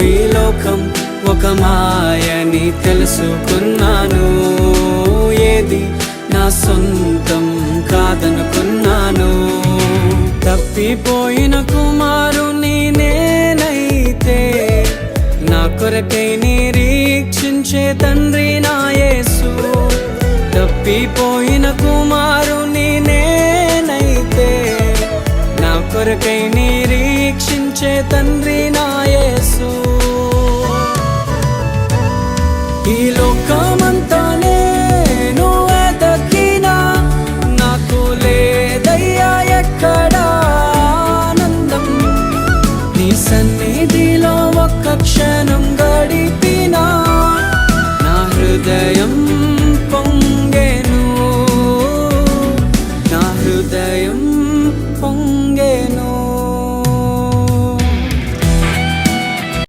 ఈ లోకం ఒక మాయని తెలుసుకున్నాను. ఏది నా సొంతం కాదనుకున్నాను. తప్పిపోయిన కుమారుని నేనైతే నా కొరకై నిరీక్షించే తండ్రి నా యేసు. తప్పిపోయిన కుమారుని నేనైతే నా కొరకై నిరీక్షించే తండ్రి నా యేసు. ఈ లోకమంతా నేను వెతకినా నాకు లేదయ్యా ఎక్కడా ఆనందం. నీ సన్నిధిలో ఒక్క క్షణం